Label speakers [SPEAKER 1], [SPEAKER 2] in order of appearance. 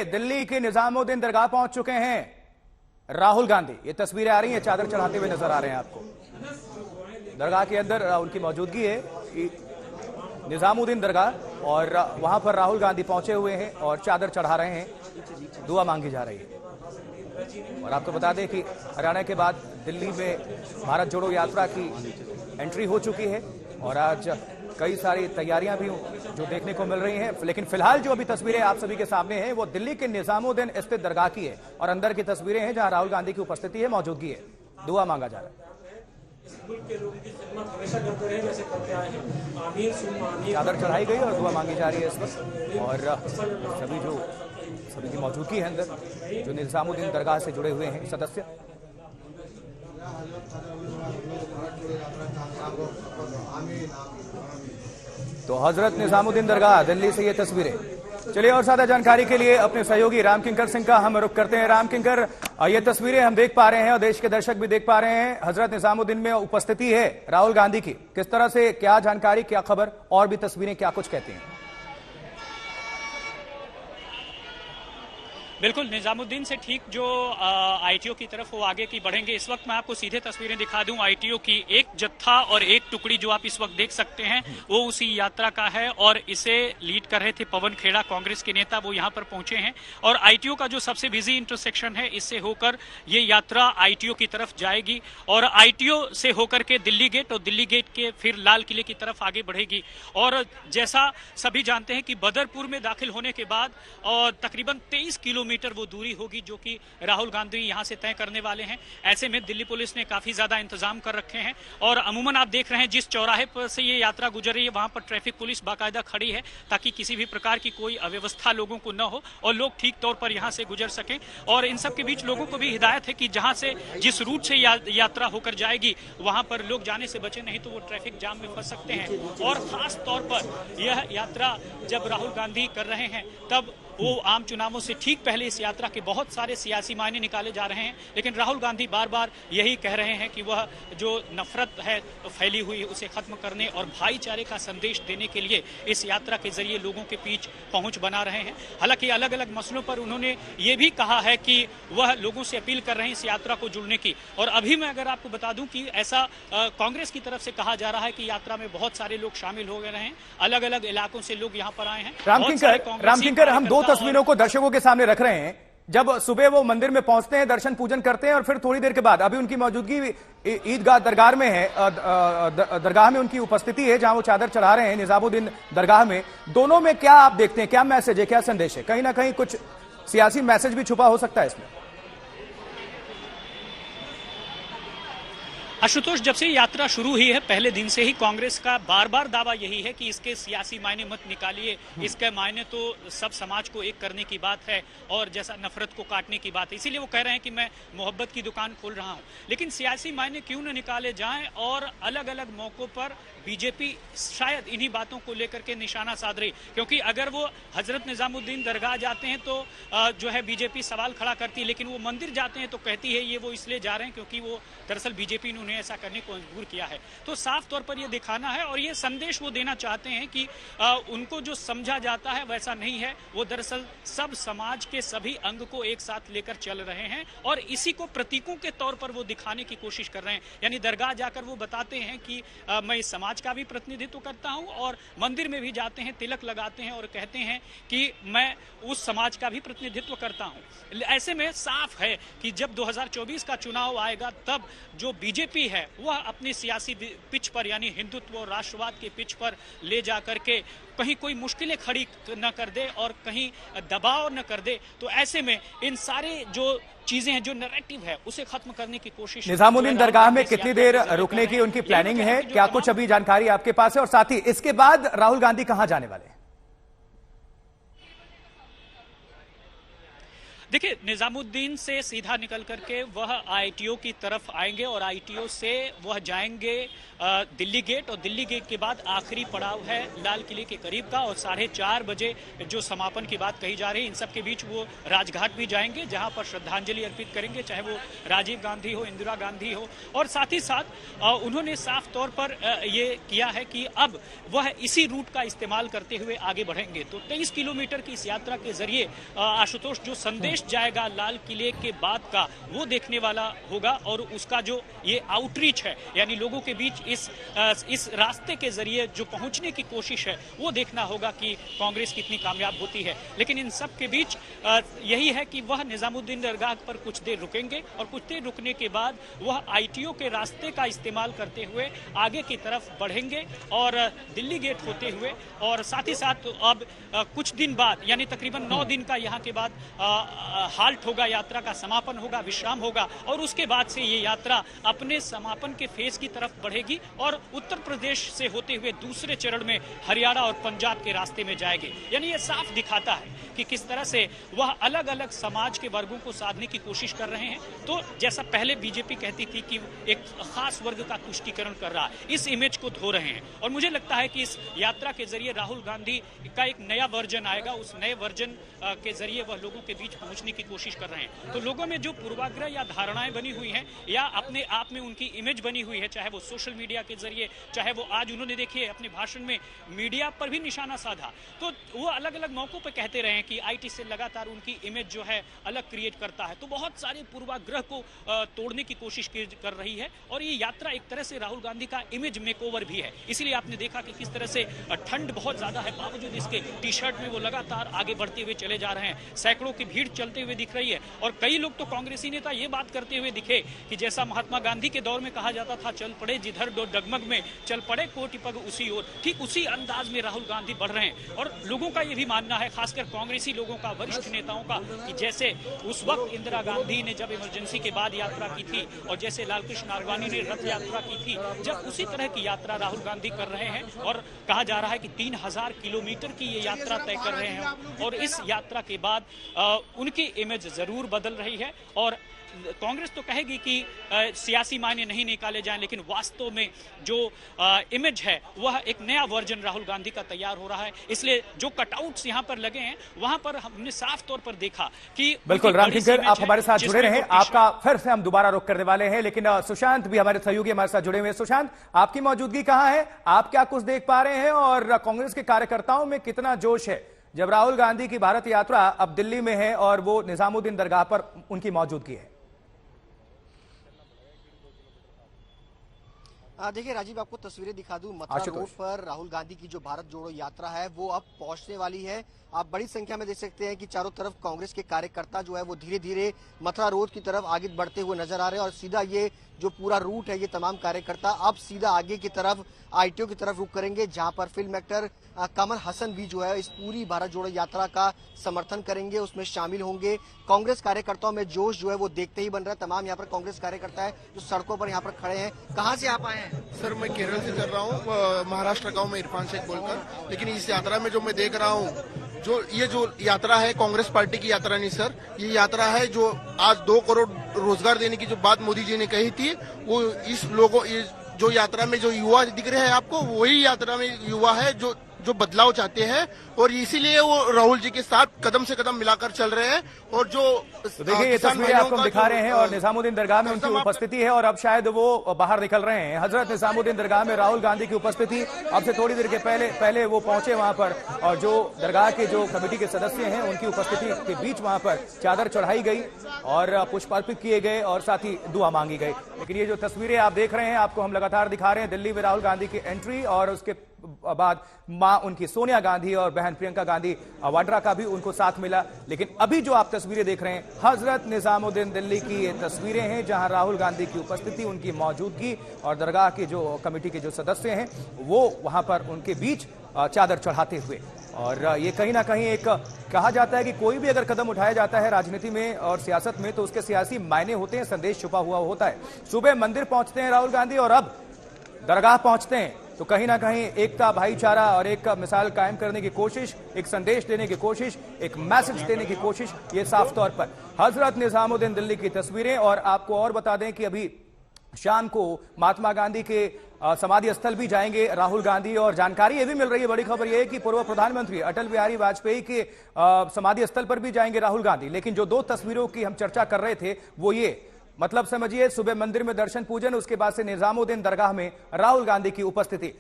[SPEAKER 1] दिल्ली के निजामुद्दीन दरगाह पहुंच चुके हैं राहुल गांधी। ये तस्वीरें आ रही हैं, चादर चढ़ाते हुए नजर आ रहे हैं आपको। दरगाह के अंदर उनकी मौजूदगी है, निजामुद्दीन दरगाह, और वहां पर राहुल गांधी पहुंचे हुए हैं और चादर चढ़ा रहे हैं, दुआ मांगी जा रही है। और आपको बता दें कि हरियाणा के बाद दिल्ली में भारत जोड़ो यात्रा की एंट्री हो चुकी है और आज कई सारी तैयारियां भी जो देखने को मिल रही हैं। लेकिन फिलहाल जो अभी तस्वीरें आप सभी के सामने हैं वो दिल्ली के निजामुद्दीन स्थित दरगाह की है और अंदर की तस्वीरें हैं जहां राहुल गांधी की उपस्थिति है, मौजूदगी है, दुआ मांगा जा रहा है। चादर चढ़ाई गई और दुआ मांगी जा रही है इस वक्त। और सभी की मौजूदगी है अंदर, जो निजामुद्दीन दरगाह से जुड़े हुए हैं सदस्य। तो हजरत निजामुद्दीन दरगाह दिल्ली से ये तस्वीरें। चलिए और ज्यादा जानकारी के लिए अपने सहयोगी राम किंकर सिंह का हम रुख करते हैं। राम किंकर, ये तस्वीरें हम देख पा रहे हैं और देश के दर्शक भी देख पा रहे हैं, हजरत निजामुद्दीन में उपस्थिति है राहुल गांधी की। किस तरह से, क्या जानकारी, क्या खबर और भी तस्वीरें क्या कुछ कहती हैं?
[SPEAKER 2] बिल्कुल, निजामुद्दीन से ठीक जो आईटीओ की तरफ वो आगे की बढ़ेंगे। इस वक्त मैं आपको सीधे तस्वीरें दिखा दूं आईटीओ की। एक जत्था और एक टुकड़ी जो आप इस वक्त देख सकते हैं वो उसी यात्रा का है और इसे लीड कर रहे थे पवन खेड़ा, कांग्रेस के नेता, वो यहां पर पहुंचे हैं। और आईटीओ का जो सबसे बिजी इंटरसेक्शन है, इससे होकर ये यात्रा आईटीओ की तरफ जाएगी और आईटीओ से होकर के दिल्ली गेट और दिल्ली गेट के फिर लाल किले की तरफ आगे बढ़ेगी। और जैसा सभी जानते हैं कि बदरपुर में दाखिल होने के बाद और तकरीबन 23 किलोमीटर वो दूरी होगी जो कि राहुल गांधी यहां से तय करने वाले हैं। ऐसे में दिल्ली पुलिस ने काफी ज्यादा इंतजाम कर रखे हैं और अमूमन आप देख रहे हैं जिस चौराहे पर से ये यात्रा गुजर रही है वहां पर ट्रैफिक पुलिस बाकायदा खड़ी है ताकि किसी भी प्रकार की कोई अव्यवस्था लोगों को न हो और लोग ठीक तौर पर यहां से गुजर सकें। और इन सब के बीच लोगों को भी हिदायत है कि जहां से जिस रूट से यात्रा होकर जाएगी वहां पर लोग जाने से बचे, नहीं तो वो ट्रैफिक जाम में फंस सकते हैं। और खास तौर पर यह यात्रा जब राहुल गांधी कर रहे हैं तब वो आम चुनावों से ठीक पहले इस यात्रा के बहुत सारे सियासी मायने निकाले जा रहे हैं। लेकिन राहुल गांधी बार बार यही कह रहे हैं कि वह जो नफरत है फैली हुई है उसे खत्म करने और भाईचारे का संदेश देने के लिए इस यात्रा के जरिए लोगों के बीच पहुंच बना रहे हैं। हालांकि अलग अलग मसलों पर उन्होंने ये भी कहा है कि वह लोगों से अपील कर रहे हैं इस यात्रा को जुड़ने की। और अभी मैं अगर आपको बता दूं कि ऐसा कांग्रेस की तरफ से कहा जा रहा है कि यात्रा में बहुत सारे लोग शामिल हो गए हैं, अलग अलग इलाकों से लोग यहाँ पर आए हैं।
[SPEAKER 1] राम किंकर, हम दो तस्वीरों को दर्शकों के सामने रख रहे हैं। जब सुबह वो मंदिर में पहुंचते हैं, दर्शन पूजन करते हैं और फिर थोड़ी देर के बाद अभी उनकी मौजूदगी ईदगाह दरगाह में है, दरगाह में उनकी उपस्थिति है जहां वो चादर चढ़ा रहे हैं निजामुद्दीन दरगाह में। दोनों में क्या आप देखते हैं, क्या मैसेज है, क्या संदेश है? कहीं ना कहीं कुछ सियासी मैसेज भी छुपा हो सकता है इसमें।
[SPEAKER 2] आशुतोष, जब से यात्रा शुरू हुई है पहले दिन से ही कांग्रेस का बार बार दावा यही है कि इसके सियासी मायने मत निकालिए, इसके मायने तो सब समाज को एक करने की बात है और जैसा नफरत को काटने की बात है। इसीलिए वो कह रहे हैं कि मैं मोहब्बत की दुकान खोल रहा हूं। लेकिन सियासी मायने क्यों न निकाले जाएं और अलग अलग मौकों पर बीजेपी शायद इन्हीं बातों को लेकर के निशाना साध रही, क्योंकि अगर वो हजरत निजामुद्दीन दरगाह जाते हैं तो जो है बीजेपी सवाल खड़ा करती है, लेकिन वो मंदिर जाते हैं तो कहती है ये वो इसलिए जा रहे हैं क्योंकि वो दरअसल बीजेपी ने उन्हें ऐसा करने को मजबूर किया है। तो साफ तौर पर ये दिखाना है और ये संदेश वो देना चाहते हैं कि उनको जो समझा जाता है वैसा नहीं है, वो दरअसल सब समाज के सभी अंग को एक साथ लेकर चल रहे हैं और इसी को प्रतीकों के तौर पर वो दिखाने की कोशिश कर रहे हैं। यानी दरगाह जाकर वो बताते हैं कि मैं इस समाज का भी प्रतिनिधित्व करता हूं और मंदिर में भी जाते हैं, तिलक लगाते हैं और कहते हैं कि मैं उस समाज का भी प्रतिनिधित्व करता हूं। ऐसे में साफ है कि जब 2024 का चुनाव आएगा तब जो बीजेपी है वह अपनी सियासी पिच पर यानी हिंदुत्व और राष्ट्रवाद के पिच पर ले जाकर के कहीं कोई मुश्किलें खड़ी न कर दे और कहीं दबाव न कर दे। तो ऐसे में इन सारे जो चीजें हैं, जो नैरेटिव है, उसे खत्म करने की कोशिश।
[SPEAKER 1] निजामुद्दीन दरगाह में कितनी देर रुकने की उनकी प्लानिंग है, क्या कुछ अभी जानकारी आपके पास है? और साथ ही इसके बाद राहुल गांधी कहां जाने वाले हैं?
[SPEAKER 2] देखिए, निजामुद्दीन से सीधा निकल करके वह आईटीओ की तरफ आएंगे और आईटीओ से वह जाएंगे दिल्ली गेट, और दिल्ली गेट के बाद आखिरी पड़ाव है लाल किले के करीब का, और 4:30 बजे जो समापन की बात कही जा रही है, इन सब के बीच वो राजघाट भी जाएंगे, जहां पर श्रद्धांजलि अर्पित करेंगे, चाहे वो राजीव गांधी हो, इंदिरा गांधी हो। और साथ ही साथ उन्होंने साफ तौर पर ये किया है कि अब वह इसी रूट का इस्तेमाल करते हुए आगे बढ़ेंगे। तो 23 किलोमीटर की इस यात्रा के जरिए आशुतोष जो संदेश जाएगा लाल किले के बाद का, वो देखने वाला होगा, और उसका जो ये आउटरीच है, यानी लोगों के बीच इस रास्ते के जरिए जो पहुंचने की कोशिश है, वो देखना होगा कि कांग्रेस कितनी कामयाब होती है। लेकिन इन सब के बीच यही है कि वह निजामुद्दीन दरगाह पर कुछ देर रुकेंगे, और कुछ देर रुकने के बाद वह आईटीओ के रास्ते का इस्तेमाल करते हुए आगे की तरफ बढ़ेंगे, और दिल्ली गेट होते हुए, और साथ ही साथ अब कुछ दिन बाद, यानी तकरीबन 9 दिन का यहाँ के बाद हाल्ट होगा, यात्रा का समापन होगा, विश्राम होगा, और उसके बाद से ये यात्रा अपने समापन के फेज की तरफ बढ़ेगी और उत्तर प्रदेश से होते हुए दूसरे चरण में हरियाणा और पंजाब के रास्ते में जाएगी। यानी ये साफ दिखाता है कि किस तरह से वह अलग अलग समाज के वर्गों को साधने की कोशिश कर रहे हैं। तो जैसा पहले बीजेपी कहती थी कि एक खास वर्ग का तुष्टीकरण कर रहा है, इस इमेज को धो रहे हैं, और मुझे लगता है कि इस यात्रा के जरिए राहुल गांधी का एक नया वर्जन आएगा। उस नए वर्जन के जरिए वह लोगों के बीच पहुंचने की कोशिश कर रहे हैं। तो लोगों में जो पूर्वाग्रह या धारणाएं बनी हुई हैं, या अपने आप में उनकी इमेज बनी हुई है, चाहे वो सोशल मीडिया के जरिए, चाहे वो आज उन्होंने देखिए अपने भाषण में मीडिया पर भी निशाना साधा, तो वो अलग अलग मौकों पर कहते रहे हैं कि आईटी से लगातार उनकी इमेज जो है अलग क्रिएट करता है। तो बहुत सारे पूर्वाग्रह को तोड़ने की कोशिश कर रही है, और ये यात्रा एक तरह से राहुल गांधी का इमेज मेकओवर भी है। इसीलिए आपने देखा कि किस तरह से ठंड बहुत ज्यादा है, बावजूद इसके टी शर्ट में वो लगातार आगे बढ़ते हुए चले जा रहे हैं। सैकड़ों की भीड़ चलते हुए दिख रही है, और कई लोग तो कांग्रेसी नेता ये बात करते हुए दिखे कि जैसा महात्मा गांधी के दौर में कहा जाता था, चल पड़े जिधर दो डगमग में, चल पड़े कोटि पग उसी ओर, ठीक उसी अंदाज में राहुल गांधी बढ़ रहे हैं। और लोगों का ये भी मानना है, खासकर कांग्रेसी लोगों का, वरिष्ठ नेताओं का, कि जैसे उस वक्त इंदिरा गांधी ने जब इमरजेंसी के बाद यात्रा की थी, और जैसे लालकृष्ण आडवाणी ने रथ यात्रा की थी, जब उसी तरह की यात्रा राहुल गांधी कर रहे हैं। और कहा जा रहा है कि 3000 किलोमीटर की ये यात्रा तय कर रहे हैं, और इस यात्रा के बाद उनकी इमेज जरूर बदल रही है। और कांग्रेस तो कहेगी कि सियासी मायने नहीं निकाले जाएं, लेकिन वास्तव में जो इमेज है वह एक नया वर्जन राहुल गांधी का तैयार हो रहा है। इसलिए जो कटआउट्स यहां पर लगे हैं, वहां पर हमने साफ तौर पर देखा कि
[SPEAKER 1] बिल्कुल रामकिंकर, आप हमारे साथ जुड़े रहे, आपका फिर से हम दोबारा रुख करने वाले हैं, लेकिन सुशांत भी हमारे सहयोगी हमारे साथ जुड़े हुए हैं। सुशांत, आपकी मौजूदगी कहां है, आप क्या कुछ देख पा रहे हैं, और कांग्रेस के कार्यकर्ताओं में कितना जोश है जब राहुल गांधी की भारत यात्रा अब दिल्ली में है और वो निजामुद्दीन दरगाह पर उनकी मौजूदगी है?
[SPEAKER 3] देखिए राजीव, आपको तस्वीरें दिखा दूं। मथुरा रोड पर राहुल गांधी की जो भारत जोड़ो यात्रा है वो अब पहुंचने वाली है। आप बड़ी संख्या में देख सकते हैं कि चारों तरफ कांग्रेस के कार्यकर्ता जो है वो धीरे धीरे मथुरा रोड की तरफ आगे बढ़ते हुए नजर आ रहे हैं, और सीधा ये जो पूरा रूट है, ये तमाम कार्यकर्ता अब सीधा आगे की तरफ आईटीओ की तरफ रुख करेंगे, जहां पर फिल्म एक्टर कमल हसन भी जो है इस पूरी भारत जोड़ो यात्रा का समर्थन करेंगे, उसमें शामिल होंगे। कांग्रेस कार्यकर्ताओं में जोश जो है वो देखते ही बन रहा है। तमाम यहाँ पर कांग्रेस कार्यकर्ता है जो सड़कों पर यहाँ पर खड़े हैं। कहाँ से आप आए हैं?
[SPEAKER 4] सर, मैं केरल से कर रहा हूँ, महाराष्ट्र गाँव में इरफान शेख बोलकर। लेकिन इस यात्रा में जो मैं देख रहा हूँ, जो यात्रा है कांग्रेस पार्टी की यात्रा नहीं सर, ये यात्रा है जो आज 2 करोड़ रोजगार देने की जो बात मोदी जी ने कही थी, वो इस लोगों, जो यात्रा में जो युवा दिख रहे हैं आपको, वही यात्रा में युवा है जो बदलाव चाहते हैं, और इसीलिए वो राहुल जी के साथ कदम से कदम मिलाकर चल रहे हैं। और जो
[SPEAKER 1] तो देखिए ये तस्वीरें आपको हम दिखा रहे हैं, और निजामुद्दीन दरगाह में उनकी उपस्थिति है, और अब शायद वो बाहर निकल रहे हैं। हजरत निजामुद्दीन दरगाह में राहुल गांधी की उपस्थिति, अब से थोड़ी देर के पहले वो पहुंचे वहां पर, और जो दरगाह के जो कमेटी के सदस्य हैं उनकी उपस्थिति के बीच वहां पर चादर चढ़ाई गई और पुष्प अर्पित किए गए, और साथ ही दुआ मांगी गई। लेकिन ये जो तस्वीरें आप देख रहे हैं, आपको हम लगातार दिखा रहे हैं दिल्ली में राहुल गांधी की एंट्री, और उसके बाद मां उनकी सोनिया गांधी और बहन प्रियंका गांधी वाड्रा का भी उनको साथ मिला। लेकिन अभी जो आप तस्वीरें देख रहे हैं, हजरत निजामुद्दीन दिल्ली की ये तस्वीरें हैं, जहां राहुल गांधी की उपस्थिति, उनकी मौजूदगी, और दरगाह के जो कमेटी के जो सदस्य हैं वो वहां पर उनके बीच चादर चढ़ाते हुए। और ये कहीं ना कहीं एक कहा जाता है कि कोई भी अगर कदम उठाया जाता है राजनीति में और सियासत में, तो उसके सियासी मायने होते हैं, संदेश छुपा हुआ होता है। सुबह मंदिर पहुंचते हैं राहुल गांधी, और अब दरगाह पहुंचते हैं, तो कहीं ना कहीं एकता, भाईचारा और एक मिसाल कायम करने की कोशिश, एक संदेश देने की कोशिश, एक मैसेज देने की कोशिश, ये साफ तौर पर हजरत निजामुद्दीन दिल्ली की तस्वीरें। और आपको और बता दें कि अभी शाम को महात्मा गांधी के समाधि स्थल भी जाएंगे राहुल गांधी। और जानकारी ये भी मिल रही है, बड़ी खबर यह है कि पूर्व प्रधानमंत्री अटल बिहारी वाजपेयी के समाधि स्थल पर भी जाएंगे राहुल गांधी। लेकिन जो दो तस्वीरों की हम चर्चा कर रहे थे वो ये, मतलब समझिए सुबह मंदिर में दर्शन पूजन, उसके बाद से निजामुद्दीन दरगाह में राहुल गांधी की उपस्थिति।